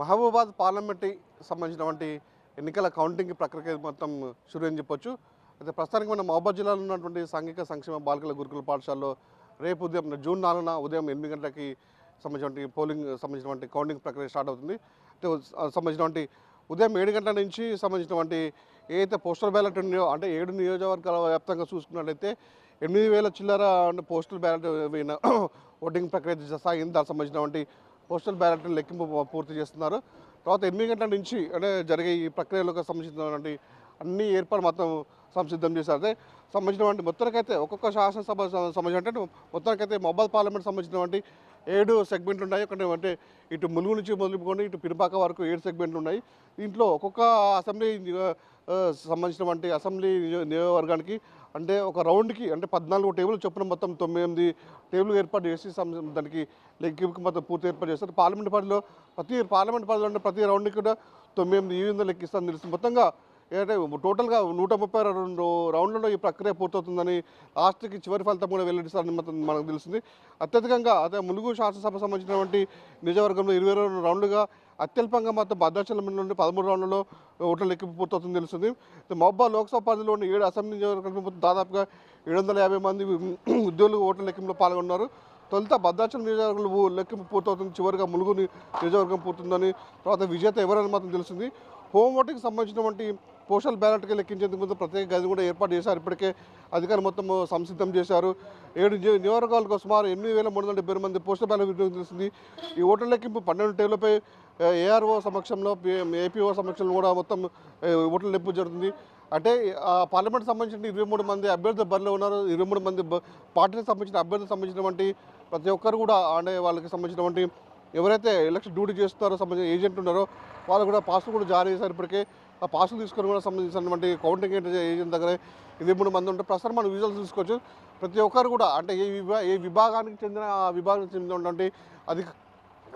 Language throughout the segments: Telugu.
మహబూబాబాద్ పార్లమెంట్కి సంబంధించినటువంటి ఎన్నికల కౌంటింగ్ ప్రక్రియ మొత్తం షురు అని చెప్పొచ్చు. అయితే ప్రస్తుతానికి మన మహబూబాబాద్ జిల్లాలో ఉన్నటువంటి సాంఘిక సంక్షేమ బాలికల గురుకుల పాఠశాలలో రేపు ఉదయం జూన్ 4న ఉదయం 8 గంటలకి సంబంధించినటువంటి పోలింగ్ సంబంధించినటువంటి కౌంటింగ్ ప్రక్రియ స్టార్ట్ అవుతుంది. అంటే సంబంధించినటువంటి ఉదయం 7 గంటల నుంచి సంబంధించినటువంటి ఏదైతే పోస్టల్ బ్యాలెట్ ఉన్నాయో అంటే 7 నియోజకవర్గాల వ్యాప్తంగా చూసుకున్నట్లయితే 8,000 చిల్లర పోస్టల్ బ్యాలెట్ ఓటింగ్ ప్రక్రియ సాగింది. దానికి సంబంధించినటువంటి పోస్టల్ బ్యాలెట్ లెక్కింపు పూర్తి చేస్తున్నారు. తర్వాత 8 గంటల నుంచి అంటే జరిగే ఈ ప్రక్రియలకు సంబంధించినటువంటి అన్ని ఏర్పాట్లు మొత్తం సంసిద్ధం చేశారు. అదే సంబంధించినటువంటి మొత్తానికైతే ఒక్కొక్క శాసనసభ సంబంధించిన మొత్తానికైతే మహబూబాబాద్ పార్లమెంట్ సంబంధించినటువంటి 7 సెగ్మెంట్లు ఉన్నాయి. అంటే ఇటు ములుగు నుంచి మొదలుకొని ఇటు పినపాక వరకు 7 సెగ్మెంట్లు ఉన్నాయి. దీంట్లో ఒక్కొక్క అసెంబ్లీ సంబంధించినటువంటి అసెంబ్లీ నియోజకవర్గానికి అంటే ఒక రౌండ్కి అంటే 14 టేబుల్ చొప్పున మొత్తం 9 టేబుల్ ఏర్పాటు చేసి దానికి లెక్కింపుకి మొత్తం పూర్తి ఏర్పాటు చేస్తారు. పార్లమెంట్ పరిధిలో ప్రతి రౌండ్కి కూడా 9 ఈవెంట్లు లెక్కిస్తారని తెలుస్తుంది. మొత్తంగా ఏంటంటే టోటల్గా 132 రౌండ్లలో ఈ ప్రక్రియ పూర్తవుతుందని లాస్ట్కి చివరి ఫలితం కూడా వెల్లడిస్తారని మనకు తెలిసింది. అత్యధికంగా అదే ములుగు శాసనసభ సంబంధించినటువంటి నియోజకవర్గంలో 22 రౌండ్లుగా అత్యల్పంగా మొత్తం భద్రాచలం నుండి 13 రౌండ్లలో ఓట్ల లెక్కింపు పూర్తవుతుందని తెలుస్తుంది. మహబూబాబాద్ లోక్సభ పరిధిలోని 7 అసెంబ్లీ నియోజకవర్గంలో దాదాపుగా 750 మంది ఉద్యోగులు ఓట్ల లెక్కింపులో పాల్గొన్నారు. తొలుత భద్రాచలం నియోజకవర్గంలో లెక్కింపు పూర్తవుతుంది, చివరిగా ములుగు నియోజకవర్గం పూర్తుందని, తర్వాత విజేత ఎవరని మాత్రం తెలిసింది. హోమ్ ఓటింగ్కి సంబంధించినటువంటి పోస్టల్ బ్యాలెట్కి లెక్కించేందుకు ముందు ప్రత్యేక గది కూడా ఏర్పాటు చేశారు. ఇప్పటికే అధికారులు మొత్తం సంసిద్ధం చేశారు. 7 నియోజకవర్గాలకు సుమారు 8,370 మంది పోస్టల్ బ్యాలెట్ తెలిసింది. ఈ ఓట్ల లెక్కింపు 12 టేబులపై ఏఆర్ఓ సమక్షంలో ఏపీఓ సమక్షంలో కూడా మొత్తం ఓట్ల లెక్కింపు జరుగుతుంది. అంటే పార్లమెంట్ సంబంధించిన 23 మంది అభ్యర్థులు బరిలో ఉన్నారు. 23 మంది పార్టీకి సంబంధించిన అభ్యర్థులకు సంబంధించినటువంటి ప్రతి ఒక్కరు కూడా అంటే వాళ్ళకి సంబంధించినటువంటి ఎవరైతే ఎలక్షన్ డ్యూటీ చేస్తున్నారో సంబంధించిన ఏజెంట్ ఉన్నారో వాళ్ళు కూడా పాసులు కూడా జారీ చేశారు. ఇప్పటికే ఆ పాసులు తీసుకొని కూడా సంబంధించినటువంటి కౌంటింగ్ ఏజెంట్ దగ్గర 23 మంది ఉంటే ప్రస్తుతం మనం విజువల్స్ తీసుకోవచ్చు. ప్రతి ఒక్కరు కూడా అంటే ఏ విభాగానికి చెందిన ఆ విభాగానికి చెందినటువంటి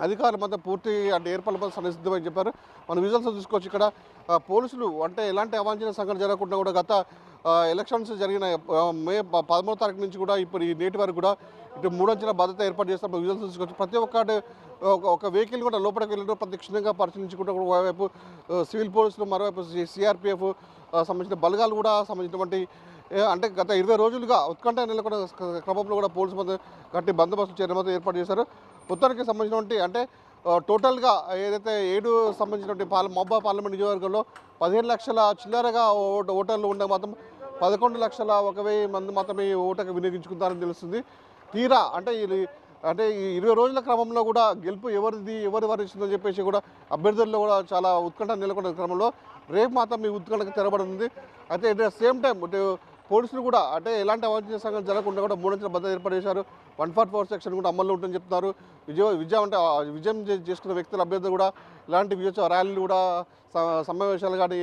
అధికారులు మొత్తం పూర్తి అంటే ఏర్పాట్లు సన్నిసిద్ధమని చెప్పారు. మనం విజువల్స్ చూసుకోవచ్చు. ఇక్కడ పోలీసులు అంటే ఎలాంటి అవాంఛనీయ సంఘటన జరగకుండా కూడా గత ఎలక్షన్స్ జరిగిన మే 13వ తారీఖు నుంచి కూడా ఇప్పుడు ఈ నేటి వరకు కూడా ఇటు 3 అంచెల భద్రత ఏర్పాటు చేస్తాం. విజువల్స్ చూసుకోవచ్చు. ప్రతి ఒక్కటి ఒక వెహికల్ కూడా లోపలికి వెళ్ళడం ప్రత్యక్షంగా పరిశీలించుకుంటూ ఒకవైపు సివిల్ పోలీసులు, మరోవైపు సిఆర్పిఎఫ్ సంబంధించిన బలగాలు కూడా సంబంధించినటువంటి అంటే గత 20 రోజులుగా ఉత్కంఠ నెలకొన్న క్రమంలో కూడా పోలీసు మధ్య గట్టి బందోబస్తు చర్య మొత్తం ఏర్పాటు చేశారు. మొత్తానికి సంబంధించినటువంటి అంటే టోటల్గా ఏదైతే 7 సంబంధించినటువంటి మహబూబాబాద్ పార్లమెంట్ నియోజకవర్గంలో 15 లక్షల చిల్లరగా ఓటర్లు ఉండే మాత్రం 11,01,000 మంది మాత్రమే ఓటుకు వినియోగించుకుంటారని తెలుస్తుంది. తీరా అంటే ఈ 20 రోజుల క్రమంలో కూడా గెలుపు ఎవరు వరిస్తుందని చెప్పేసి కూడా అభ్యర్థుల్లో కూడా చాలా ఉత్కంఠ నెలకొన్న క్రమంలో రేపు మాత్రం ఈ ఉత్కంఠకు తెరబడింది. అయితే అట్ ద సేమ్ టైం పోలీసులు కూడా అంటే ఎలాంటి అవాంఛనీయ సంఘటన జరగకుండా కూడా 3 అంచెల భద్రత ఏర్పాటు చేశారు. 144 సెక్షన్ కూడా అమల్లో ఉంటుందని చెప్తున్నారు. విజయం చేసుకున్న వ్యక్తుల అభ్యర్థులు కూడా ఇలాంటి విజయోత్సవ ర్యాలీలు కూడా సమావేశాలు కానీ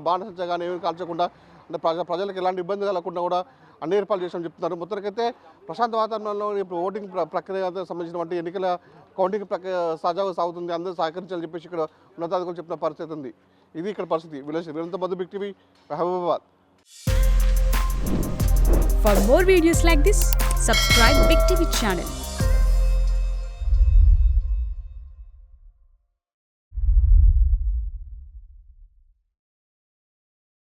బాణసంచ కానీ ఏమి కాల్చకుండా అంటే ప్రజలకు ఎలాంటి ఇబ్బంది కలగకుండా కూడా అన్ని ఏర్పాట్లు చేసామని చెప్తున్నారు. మొత్తానికైతే ప్రశాంత వాతావరణంలో ఇప్పుడు ఓటింగ్ ప్రక్రియ సంబంధించినటువంటి ఎన్నికల కౌంటింగ్ ప్రక్రియ సజావుగా సాగుతుంది. అందరూ సహకరించాలని చెప్పేసి ఇక్కడ ఉన్నతాధికారులు చెప్పిన పరిస్థితి ఉంది. ఇది ఇక్కడ పరిస్థితి. వీళ్ళంతా Madhu Big TV Mahabubabad. For more videos like this, subscribe Big TV channel.